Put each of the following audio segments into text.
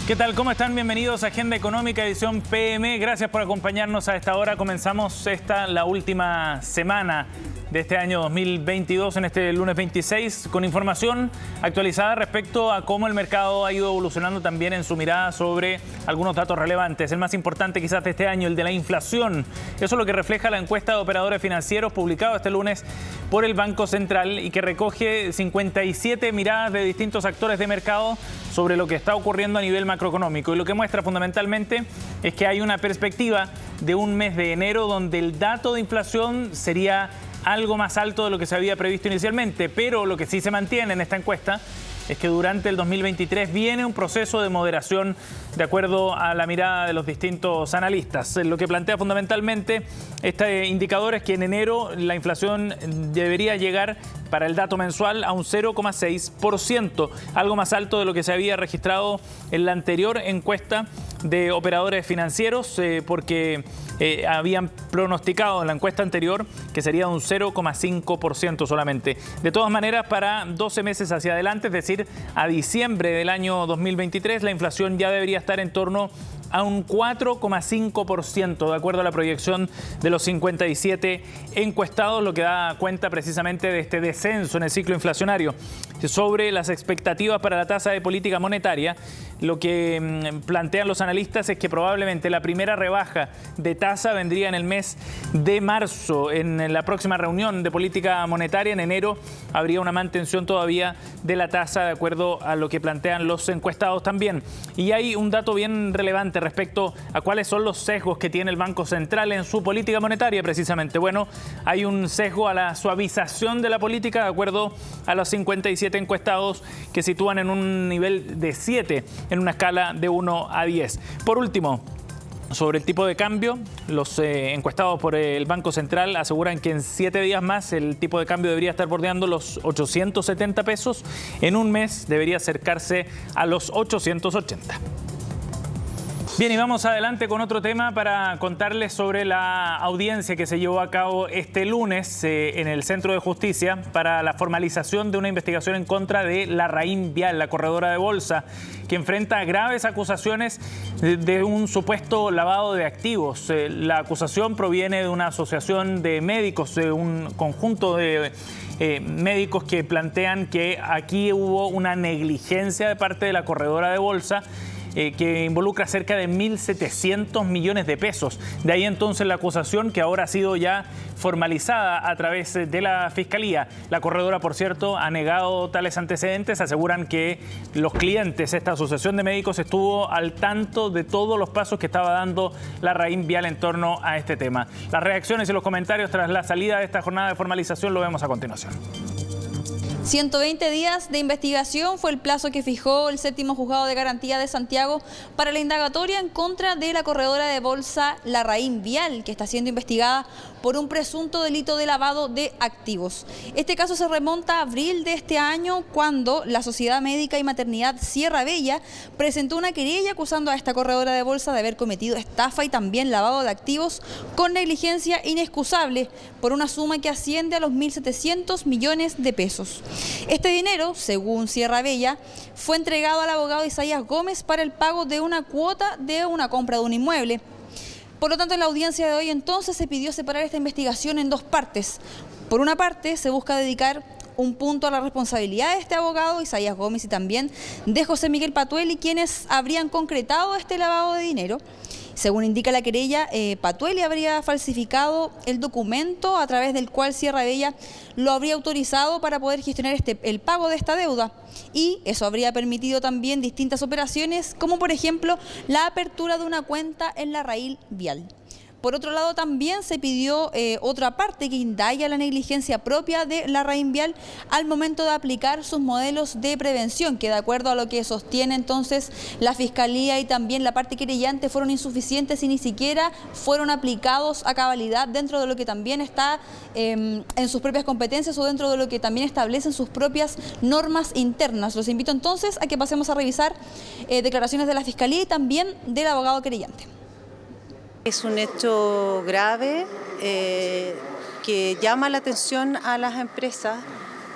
¿Qué tal? ¿Cómo están? Bienvenidos a Agenda Económica, edición PM. Gracias por acompañarnos a esta hora. Comenzamos la última semana de este año 2022, en este lunes 26, con información actualizada respecto a cómo el mercado ha ido evolucionando también en su mirada sobre algunos datos relevantes. El más importante quizás de este año, el de la inflación. Eso es lo que refleja la encuesta de operadores financieros publicada este lunes por el Banco Central y que recoge 57 miradas de distintos actores de mercado sobre lo que está ocurriendo a nivel macroeconómico. Y lo que muestra fundamentalmente es que hay una perspectiva de un mes de enero donde el dato de inflación sería algo más alto de lo que se había previsto inicialmente, pero lo que sí se mantiene en esta encuesta es que durante el 2023 viene un proceso de moderación de acuerdo a la mirada de los distintos analistas. Lo que plantea fundamentalmente este indicador es que en enero la inflación debería llegar para el dato mensual a un 0,6%, algo más alto de lo que se había registrado en la anterior encuesta de operadores financieros, porque habían pronosticado en la encuesta anterior que sería un 0,5% solamente. De todas maneras, para 12 meses hacia adelante, es decir, a diciembre del año 2023, la inflación ya debería estar en torno a un 4,5%, de acuerdo a la proyección de los 57 encuestados, lo que da cuenta precisamente de este descenso en el ciclo inflacionario. Sobre las expectativas para la tasa de política monetaria, lo que plantean los analistas es que probablemente la primera rebaja de tasa vendría en el mes de marzo. En la próxima reunión de política monetaria, en enero, habría una mantención todavía de la tasa, de acuerdo a lo que plantean los encuestados también. Y hay un dato bien relevante respecto a cuáles son los sesgos que tiene el Banco Central en su política monetaria, precisamente. Bueno, hay un sesgo a la suavización de la política, de acuerdo a los 57 encuestados, que sitúan en un nivel de 7, en una escala de 1 a 10. Por último, sobre el tipo de cambio, los encuestados por el Banco Central aseguran que en 7 días más el tipo de cambio debería estar bordeando los 870 pesos. En un mes debería acercarse a los 880. Bien, y vamos adelante con otro tema para contarles sobre la audiencia que se llevó a cabo este lunes en el Centro de Justicia para la formalización de una investigación en contra de Larraín Vial, la corredora de bolsa, que enfrenta graves acusaciones de un supuesto lavado de activos. La acusación proviene de una asociación de médicos, de un conjunto de médicos que plantean que aquí hubo una negligencia de parte de la corredora de bolsa que involucra cerca de 1.700 millones de pesos. De ahí entonces la acusación, que ahora ha sido ya formalizada a través de la Fiscalía. La corredora, por cierto, ha negado tales antecedentes. Aseguran que los clientes, esta asociación de médicos, estuvo al tanto de todos los pasos que estaba dando Larraín Vial en torno a este tema. Las reacciones y los comentarios tras la salida de esta jornada de formalización lo vemos a continuación. 120 días de investigación fue el plazo que fijó el séptimo juzgado de garantía de Santiago para la indagatoria en contra de la corredora de bolsa Larraín Vial, que está siendo investigada por un presunto delito de lavado de activos. Este caso se remonta a abril de este año, cuando la Sociedad Médica y Maternidad Sierra Bella presentó una querella acusando a esta corredora de bolsa de haber cometido estafa y también lavado de activos con negligencia inexcusable por una suma que asciende a los 1.700 millones de pesos. Este dinero, según Sierra Bella, fue entregado al abogado Isaías Gómez para el pago de una cuota de una compra de un inmueble. Por lo tanto, en la audiencia de hoy entonces se pidió separar esta investigación en dos partes. Por una parte, se busca dedicar un punto a la responsabilidad de este abogado, Isaías Gómez, y también de José Miguel Patuelli, quienes habrían concretado este lavado de dinero. Según indica la querella, Patuelli habría falsificado el documento a través del cual Sierra Bella lo habría autorizado para poder gestionar el pago de esta deuda. Y eso habría permitido también distintas operaciones, como por ejemplo la apertura de una cuenta en Larraín Vial. Por otro lado, también se pidió otra parte que indague la negligencia propia de Larraín Vial al momento de aplicar sus modelos de prevención, que de acuerdo a lo que sostiene entonces la Fiscalía y también la parte querellante fueron insuficientes y ni siquiera fueron aplicados a cabalidad dentro de lo que también está en sus propias competencias o dentro de lo que también establecen sus propias normas internas. Los invito entonces a que pasemos a revisar declaraciones de la Fiscalía y también del abogado querellante. Es un hecho grave que llama la atención a las empresas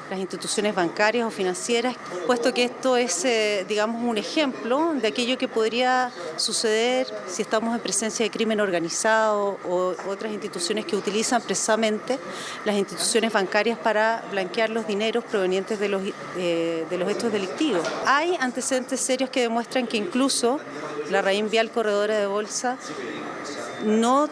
las instituciones bancarias o financieras, puesto que esto es, digamos, un ejemplo de aquello que podría suceder si estamos en presencia de crimen organizado o otras instituciones que utilizan precisamente las instituciones bancarias para blanquear los dineros provenientes de los hechos delictivos. Hay antecedentes serios que demuestran que incluso la Larraín Vial Corredora de Bolsa no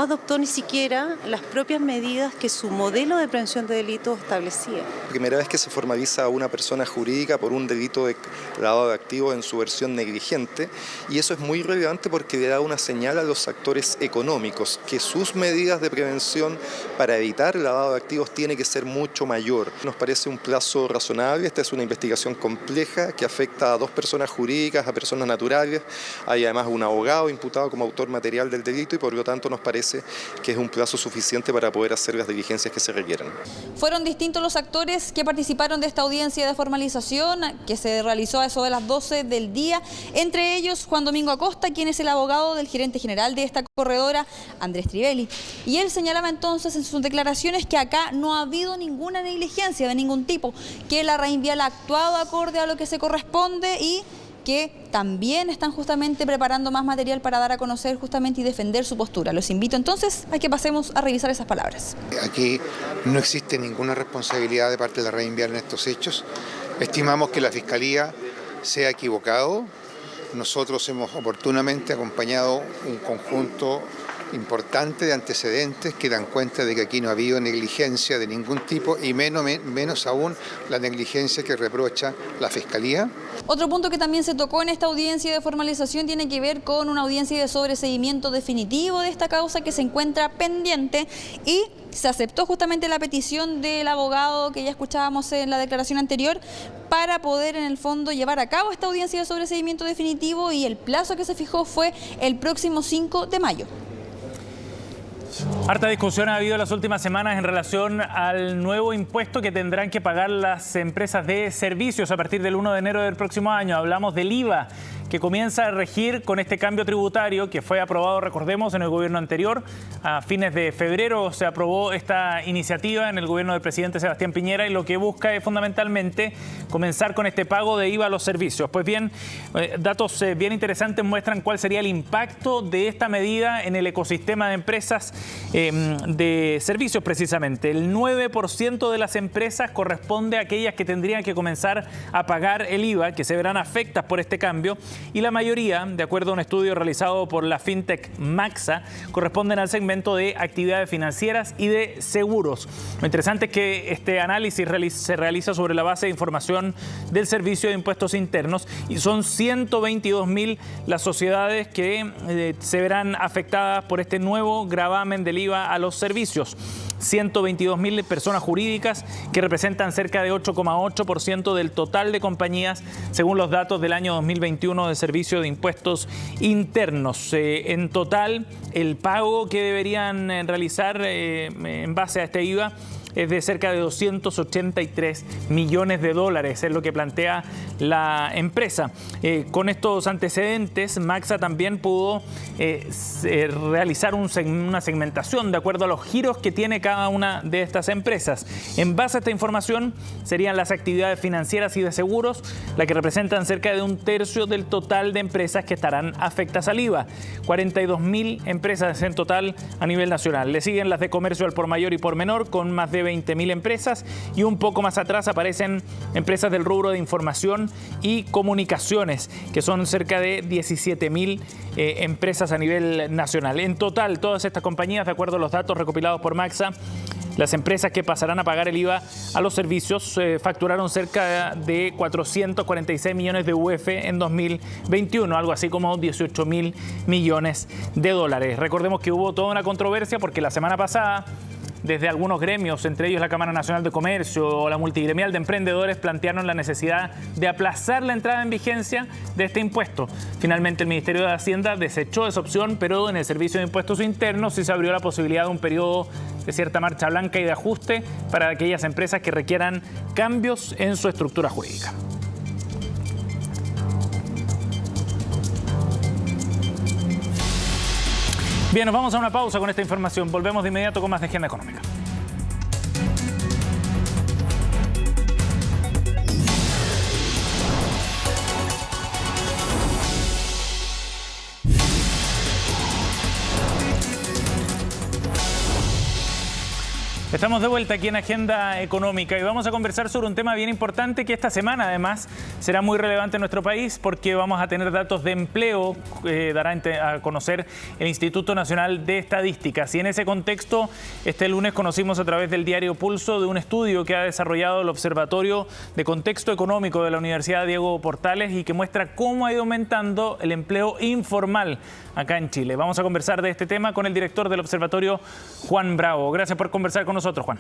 adoptó ni siquiera las propias medidas que su modelo de prevención de delitos establecía. La primera vez que se formaliza a una persona jurídica por un delito de lavado de activos en su versión negligente, y eso es muy relevante porque le da una señal a los actores económicos que sus medidas de prevención para evitar el lavado de activos tiene que ser mucho mayor. Nos parece un plazo razonable. Esta es una investigación compleja que afecta a 2 personas jurídicas, a personas naturales. Hay además un abogado imputado como autor material del delito y por lo tanto nos parece que es un plazo suficiente para poder hacer las diligencias que se requieran. Fueron distintos los actores que participaron de esta audiencia de formalización que se realizó a eso de las 12 del día, entre ellos Juan Domingo Acosta, quien es el abogado del gerente general de esta corredora, Andrés Trivelli. Y él señalaba entonces en sus declaraciones que acá no ha habido ninguna negligencia de ningún tipo, que la Larraín Vial ha actuado acorde a lo que se corresponde y que también están justamente preparando más material para dar a conocer justamente y defender su postura. Los invito entonces a que pasemos a revisar esas palabras. Aquí no existe ninguna responsabilidad de parte de la Larraín Vial en estos hechos. Estimamos que la Fiscalía se ha equivocado. Nosotros hemos oportunamente acompañado un conjunto importante de antecedentes que dan cuenta de que aquí no ha habido negligencia de ningún tipo y menos aún la negligencia que reprocha la Fiscalía. Otro punto que también se tocó en esta audiencia de formalización tiene que ver con una audiencia de sobreseimiento definitivo de esta causa que se encuentra pendiente y se aceptó justamente la petición del abogado que ya escuchábamos en la declaración anterior para poder en el fondo llevar a cabo esta audiencia de sobreseimiento definitivo y el plazo que se fijó fue el próximo 5 de mayo. Harta discusión ha habido en las últimas semanas en relación al nuevo impuesto que tendrán que pagar las empresas de servicios a partir del 1 de enero del próximo año. Hablamos del IVA, que comienza a regir con este cambio tributario que fue aprobado, recordemos, en el gobierno anterior. A fines de febrero se aprobó esta iniciativa en el gobierno del presidente Sebastián Piñera y lo que busca es fundamentalmente comenzar con este pago de IVA a los servicios. Pues bien, datos bien interesantes muestran cuál sería el impacto de esta medida en el ecosistema de empresas de servicios precisamente. El 9% de las empresas corresponde a aquellas que tendrían que comenzar a pagar el IVA, que se verán afectadas por este cambio. Y la mayoría, de acuerdo a un estudio realizado por la fintech Maxa, corresponden al segmento de actividades financieras y de seguros. Lo interesante es que este análisis se realiza sobre la base de información del Servicio de Impuestos Internos y son 122.000 las sociedades que se verán afectadas por este nuevo gravamen del IVA a los servicios. 122.000 personas jurídicas que representan cerca de 8,8% del total de compañías, según los datos del año 2021 del Servicio de Impuestos Internos. En total, el pago que deberían realizar en base a este IVA es de cerca de 283 millones de dólares, es lo que plantea la empresa. Con estos antecedentes, Maxa también pudo realizar una segmentación de acuerdo a los giros que tiene cada una de estas empresas. En base a esta información, serían las actividades financieras y de seguros las que representan cerca de 1/3 del total de empresas que estarán afectadas al IVA. 42.000 empresas en total a nivel nacional. Le siguen las de comercio al por mayor y por menor, con más de 20.000 empresas, y un poco más atrás aparecen empresas del rubro de información y comunicaciones, que son cerca de 17.000 empresas a nivel nacional. En total, todas estas compañías, de acuerdo a los datos recopilados por Maxa, las empresas que pasarán a pagar el IVA a los servicios facturaron cerca de 446 millones de UF en 2021, algo así como 18.000 millones de dólares. Recordemos que hubo toda una controversia porque la semana pasada, desde algunos gremios, entre ellos la Cámara Nacional de Comercio o la Multigremial de Emprendedores, plantearon la necesidad de aplazar la entrada en vigencia de este impuesto. Finalmente el Ministerio de Hacienda desechó esa opción, pero en el Servicio de Impuestos Internos sí se abrió la posibilidad de un periodo de cierta marcha blanca y de ajuste para aquellas empresas que requieran cambios en su estructura jurídica. Bien, nos vamos a una pausa con esta información. Volvemos de inmediato con más de Agenda Económica. Estamos de vuelta aquí en Agenda Económica y vamos a conversar sobre un tema bien importante que esta semana además será muy relevante en nuestro país porque vamos a tener datos de empleo que dará a conocer el Instituto Nacional de Estadísticas. Y en ese contexto, este lunes conocimos a través del diario Pulso de un estudio que ha desarrollado el Observatorio de Contexto Económico de la Universidad Diego Portales y que muestra cómo ha ido aumentando el empleo informal acá en Chile. Vamos a conversar de este tema con el director del observatorio, Juan Bravo. Gracias por conversar con nosotros, Juan.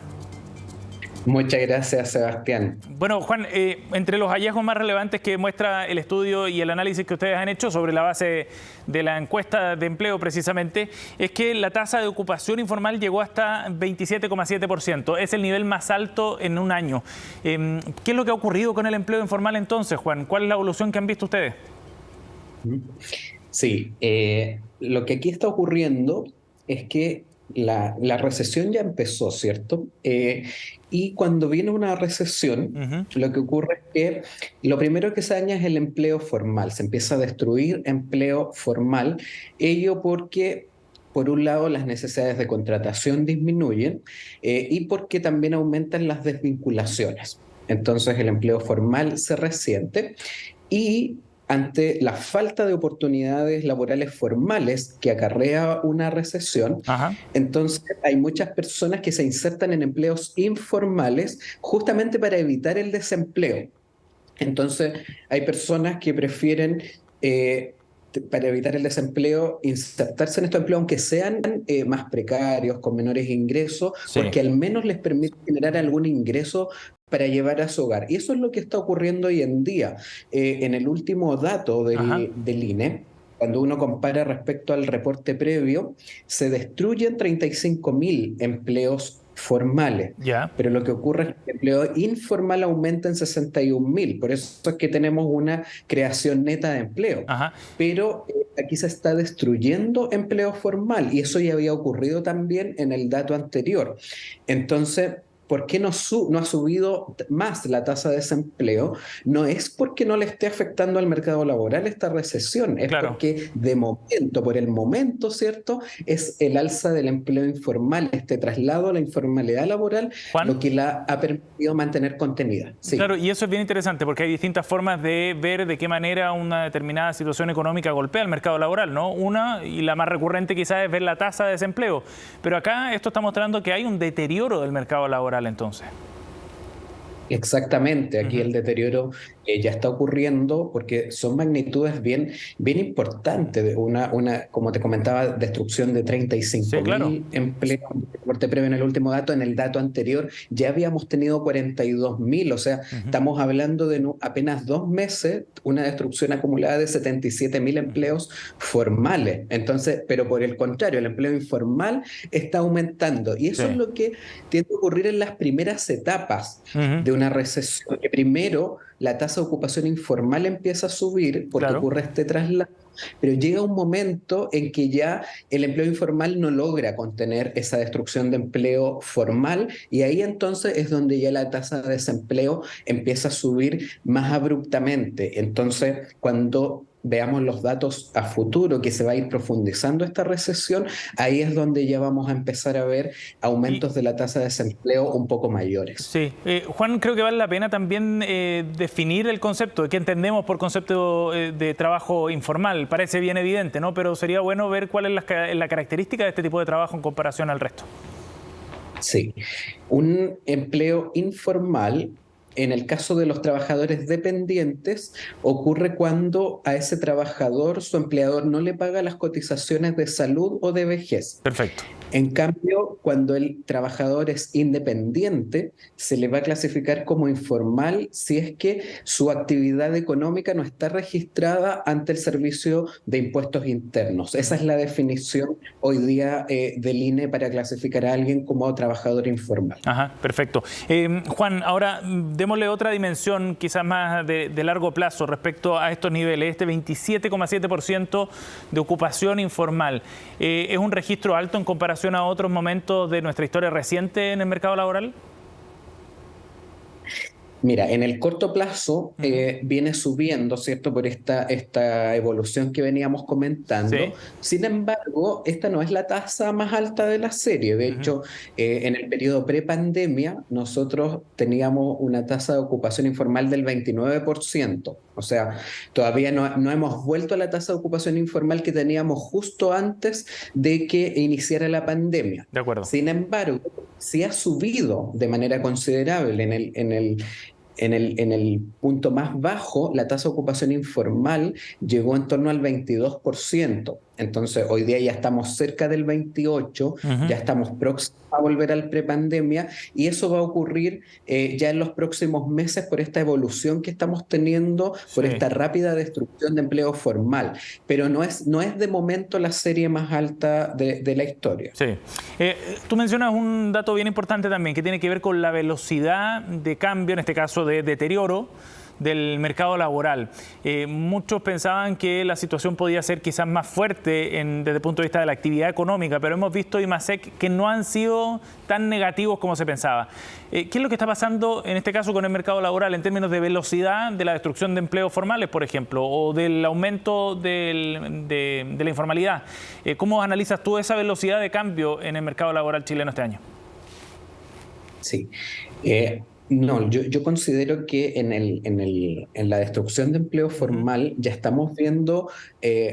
Muchas gracias, Sebastián. Bueno, Juan, entre los hallazgos más relevantes que muestra el estudio y el análisis que ustedes han hecho sobre la base de la encuesta de empleo precisamente, es que la tasa de ocupación informal llegó hasta 27,7%. Es el nivel más alto en un año. ¿Qué es lo que ha ocurrido con el empleo informal entonces, Juan? ¿Cuál es la evolución que han visto ustedes? Sí, lo que aquí está ocurriendo es que la recesión ya empezó, ¿cierto? Y cuando viene una recesión, lo que ocurre es que lo primero que se daña es el empleo formal. Se empieza a destruir empleo formal. Ello porque, por un lado, las necesidades de contratación disminuyen y porque también aumentan las desvinculaciones. Entonces, el empleo formal se resiente y ante la falta de oportunidades laborales formales que acarrea una recesión, entonces hay muchas personas que se insertan en empleos informales justamente para evitar el desempleo. Entonces hay personas que prefieren, para evitar el desempleo, insertarse en estos empleos, aunque sean más precarios, con menores ingresos, porque al menos les permite generar algún ingreso para llevar a su hogar. Y eso es lo que está ocurriendo hoy en día. En el último dato del INE, cuando uno compara respecto al reporte previo, se destruyen 35.000 empleos formales. Pero lo que ocurre es que el empleo informal aumenta en 61.000. Por eso es que tenemos una creación neta de empleo. Pero aquí se está destruyendo empleo formal y eso ya había ocurrido también en el dato anterior. Entonces, ¿por qué no ha subido más la tasa de desempleo? No es porque no le esté afectando al mercado laboral esta recesión, es porque de momento, por el momento, ¿cierto?, es el alza del empleo informal, este traslado a la informalidad laboral, Juan, lo que la ha permitido mantener contenida. Claro, y eso es bien interesante porque hay distintas formas de ver de qué manera una determinada situación económica golpea al mercado laboral, ¿no? Una, y la más recurrente quizás, es ver la tasa de desempleo. Pero acá esto está mostrando que hay un deterioro del mercado laboral entonces. Exactamente, aquí el deterioro ya está ocurriendo porque son magnitudes bien importantes, de una, como te comentaba, destrucción de 35.000 empleos. Reporte previo en el último dato, en el dato anterior ya habíamos tenido 42.000, o sea, estamos hablando de apenas 2 meses, una destrucción acumulada de 77.000 empleos formales. Entonces, pero por el contrario, el empleo informal está aumentando y eso es lo que tiende a ocurrir en las primeras etapas de una recesión, que primero la tasa de ocupación informal empieza a subir porque ocurre este traslado, pero llega un momento en que ya el empleo informal no logra contener esa destrucción de empleo formal y ahí entonces es donde ya la tasa de desempleo empieza a subir más abruptamente. Entonces, cuando veamos los datos a futuro, que se va a ir profundizando esta recesión, ahí es donde ya vamos a empezar a ver aumentos de la tasa de desempleo un poco mayores. Sí. Juan, creo que vale la pena también definir el concepto, de qué entendemos por concepto de trabajo informal. Parece bien evidente, ¿no? Pero sería bueno ver cuál es la característica de este tipo de trabajo en comparación al resto. Sí. Un empleo informal, en el caso de los trabajadores dependientes, ocurre cuando a ese trabajador su empleador no le paga las cotizaciones de salud o de vejez. Perfecto. En cambio, cuando el trabajador es independiente, se le va a clasificar como informal si es que su actividad económica no está registrada ante el Servicio de Impuestos Internos. Esa es la definición hoy día del INE para clasificar a alguien como trabajador informal. Perfecto. Juan, ahora démosle otra dimensión quizás más de largo plazo respecto a estos niveles. Este 27,7% de ocupación informal, ¿es un registro alto en comparación a otros momentos de nuestra historia reciente en el mercado laboral? Mira, en el corto plazo viene subiendo, ¿cierto? Por esta evolución que veníamos comentando. Sí. Sin embargo, esta no es la tasa más alta de la serie. De hecho, en el periodo prepandemia, nosotros teníamos una tasa de ocupación informal del 29%. O sea, todavía no hemos vuelto a la tasa de ocupación informal que teníamos justo antes de que iniciara la pandemia. De acuerdo. Sin embargo, sí ha subido de manera considerable en el punto más bajo. La tasa de ocupación informal llegó en torno al 22%. Entonces, hoy día ya estamos cerca del 28%, ya estamos próximos a volver al prepandemia, y eso va a ocurrir ya en los próximos meses por esta evolución que estamos teniendo, por esta rápida destrucción de empleo formal. Pero no es de momento la serie más alta de la historia. Sí. Tú mencionas un dato bien importante también, que tiene que ver con la velocidad de cambio, en este caso de deterioro, del mercado laboral. Muchos pensaban que la situación podía ser quizás más fuerte desde el punto de vista de la actividad económica, pero hemos visto, Imasec, que no han sido tan negativos como se pensaba. ¿Qué es lo que está pasando en este caso con el mercado laboral en términos de velocidad de la destrucción de empleos formales, por ejemplo, o del aumento de la informalidad? ¿Cómo analizas tú esa velocidad de cambio en el mercado laboral chileno este año? Sí. No, yo considero que en la destrucción de empleo formal ya estamos viendo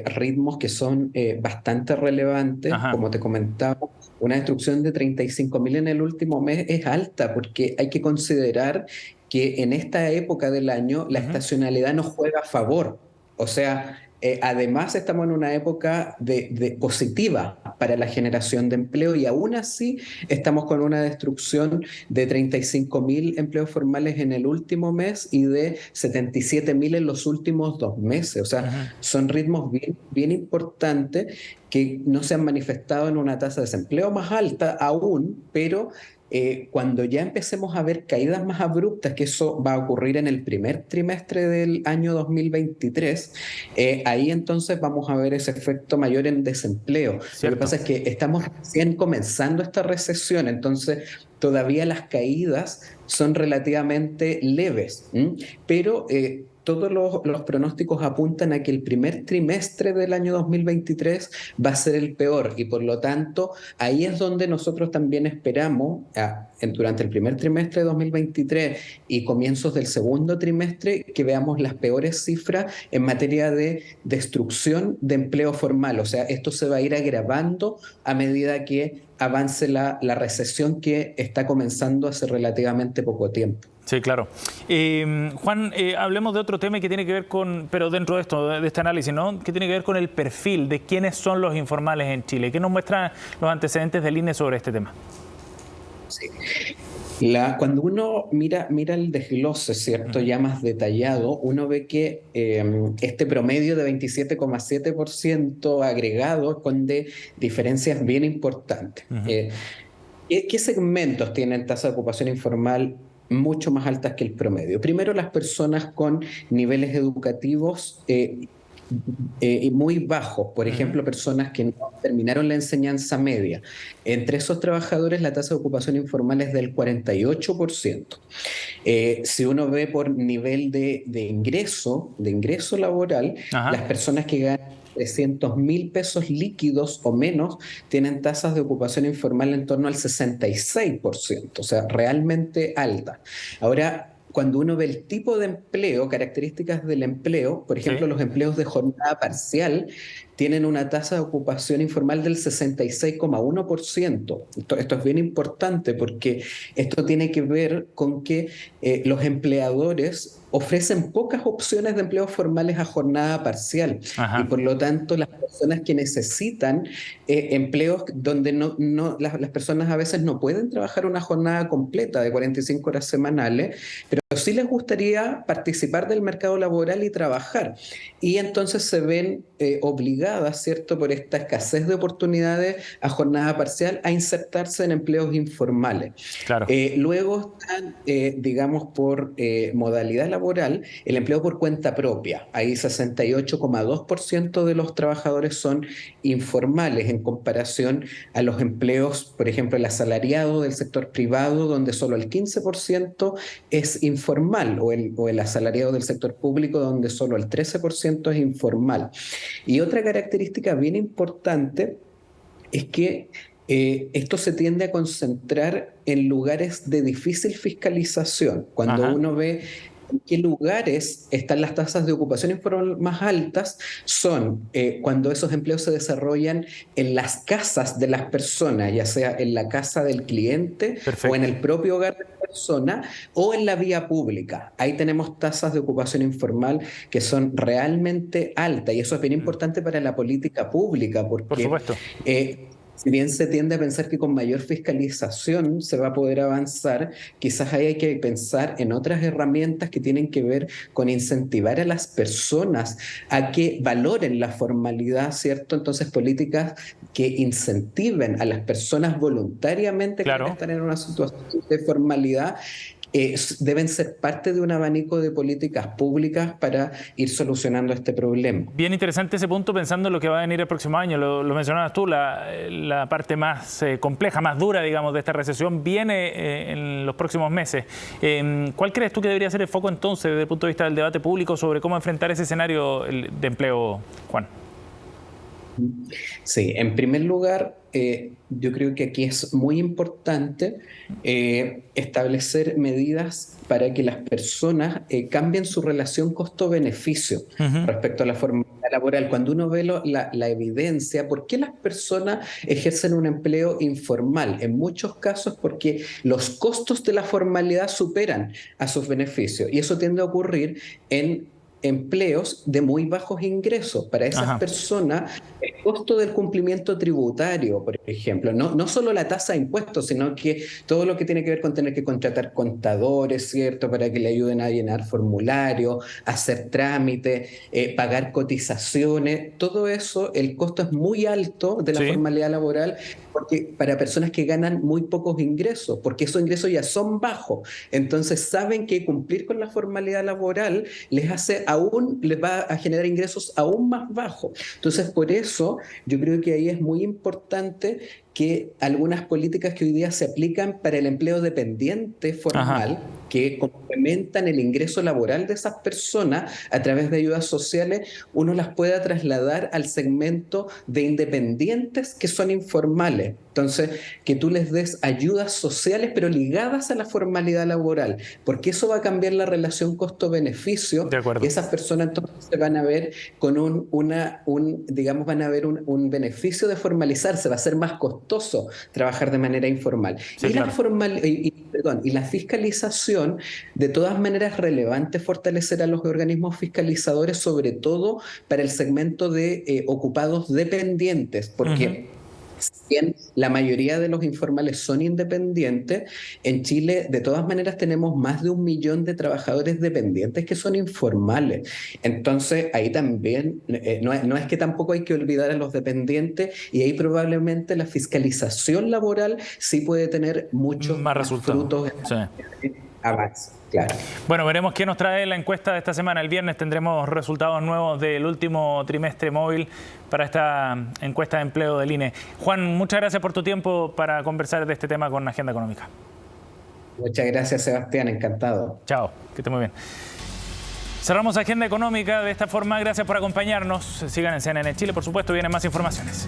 ritmos que son bastante relevantes. Como te comentaba, una destrucción de 35.000 en el último mes es alta, porque hay que considerar que en esta época del año la estacionalidad nos juega a favor. O sea, además estamos en una época de positiva para la generación de empleo, y aún así estamos con una destrucción de 35.000 empleos formales en el último mes y de 77.000 en los últimos 2 meses. O sea, son ritmos bien importantes que no se han manifestado en una tasa de desempleo más alta aún, pero cuando ya empecemos a ver caídas más abruptas, que eso va a ocurrir en el primer trimestre del año 2023, ahí entonces vamos a ver ese efecto mayor en desempleo. Cierto. Lo que pasa es que estamos recién comenzando esta recesión, entonces todavía las caídas son relativamente leves, pero todos los pronósticos apuntan a que el primer trimestre del año 2023 va a ser el peor, y por lo tanto ahí es donde nosotros también esperamos, durante el primer trimestre de 2023 y comienzos del segundo trimestre, que veamos las peores cifras en materia de destrucción de empleo formal. O sea, esto se va a ir agravando a medida que avance la recesión que está comenzando hace relativamente poco tiempo. Sí, claro. Juan, hablemos de otro tema que tiene que ver pero dentro de este análisis, ¿no? Que tiene que ver con el perfil de quiénes son los informales en Chile. ¿Qué nos muestran los antecedentes del INE sobre este tema? Sí. Cuando uno mira el desglose, ¿cierto?, ya más detallado, uno ve que este promedio de 27,7% agregado esconde diferencias bien importantes. ¿Qué segmentos tienen tasa de ocupación informal mucho más altas que el promedio? Primero, las personas con niveles educativos muy bajos, por ejemplo, personas que no terminaron la enseñanza media. Entre esos trabajadores, la tasa de ocupación informal es del 48%. Si uno ve por nivel de ingreso laboral, las personas que ganan 300.000 pesos líquidos o menos tienen tasas de ocupación informal en torno al 66%, o sea, realmente alta. Ahora, cuando uno ve el tipo de empleo, características del empleo, por ejemplo, los empleos de jornada parcial tienen una tasa de ocupación informal del 66,1%. Esto es bien importante, porque esto tiene que ver con que los empleadores ofrecen pocas opciones de empleos formales a jornada parcial. Y por lo tanto las personas que necesitan empleos donde las personas a veces no pueden trabajar una jornada completa de 45 horas semanales, pero sí les gustaría participar del mercado laboral y trabajar. Y entonces se ven obligadas, ¿cierto?, por esta escasez de oportunidades a jornada parcial, a insertarse en empleos informales. Claro. Luego están, digamos, por modalidad laboral, el empleo por cuenta propia. Ahí 68,2% de los trabajadores son informales en comparación a los empleos, por ejemplo, el asalariado del sector privado, donde solo el 15% es informal. informal o el asalariado del sector público, donde solo el 13% es informal. Y otra característica bien importante es que esto se tiende a concentrar en lugares de difícil fiscalización. Cuando uno ve en qué lugares están las tasas de ocupación informal más altas, son cuando esos empleos se desarrollan en las casas de las personas, ya sea en la casa del cliente o en el propio hogar de la persona o en la vía pública. Ahí tenemos tasas de ocupación informal que son realmente altas, y eso es bien importante para la política pública, porque por supuesto. Si bien se tiende a pensar que con mayor fiscalización se va a poder avanzar, quizás ahí hay que pensar en otras herramientas que tienen que ver con incentivar a las personas a que valoren la formalidad, ¿cierto? Entonces, políticas que incentiven a las personas voluntariamente que están en una situación de formalidad, deben ser parte de un abanico de políticas públicas para ir solucionando este problema. Bien interesante ese punto, pensando en lo que va a venir el próximo año. Lo mencionabas tú, la parte más compleja, más dura, digamos, de esta recesión viene en los próximos meses. ¿Cuál crees tú que debería ser el foco entonces desde el punto de vista del debate público sobre cómo enfrentar ese escenario de empleo, Juan? Sí, en primer lugar, yo creo que aquí es muy importante establecer medidas para que las personas cambien su relación costo-beneficio respecto a la formalidad laboral. Cuando uno ve la evidencia, ¿por qué las personas ejercen un empleo informal? En muchos casos porque los costos de la formalidad superan a sus beneficios, y eso tiende a ocurrir en empleos de muy bajos ingresos. Para esas personas, el costo del cumplimiento tributario, por ejemplo, no solo la tasa de impuestos, sino que todo lo que tiene que ver con tener que contratar contadores, ¿cierto?, para que le ayuden a llenar formularios, hacer trámites, pagar cotizaciones, todo eso, el costo es muy alto de la formalidad laboral, porque para personas que ganan muy pocos ingresos, porque esos ingresos ya son bajos. Entonces saben que cumplir con la formalidad laboral les va a generar ingresos aún más bajos. Entonces, por eso yo creo que ahí es muy importante que algunas políticas que hoy día se aplican para el empleo dependiente formal, que complementan el ingreso laboral de esas personas a través de ayudas sociales, uno las pueda trasladar al segmento de independientes que son informales. Entonces, que tú les des ayudas sociales, pero ligadas a la formalidad laboral, porque eso va a cambiar la relación costo-beneficio, y esas personas entonces se van a ver con van a ver un beneficio de formalizarse, va a ser más costoso trabajar de manera informal. Y la fiscalización, de todas maneras, es relevante fortalecer a los organismos fiscalizadores, sobre todo para el segmento de ocupados dependientes, porque si bien la mayoría de los informales son independientes, en Chile de todas maneras tenemos más de 1 millón de trabajadores dependientes que son informales. Entonces ahí también no es que tampoco hay que olvidar a los dependientes, y ahí probablemente la fiscalización laboral sí puede tener muchos más resultados. Avance. Claro. Bueno, veremos qué nos trae la encuesta de esta semana. El viernes tendremos resultados nuevos del último trimestre móvil para esta encuesta de empleo del INE. Juan, muchas gracias por tu tiempo para conversar de este tema con Agenda Económica. Muchas gracias, Sebastián. Encantado. Chao, que esté muy bien. Cerramos Agenda Económica de esta forma. Gracias por acompañarnos. Sigan en CNN Chile, por supuesto, vienen más informaciones.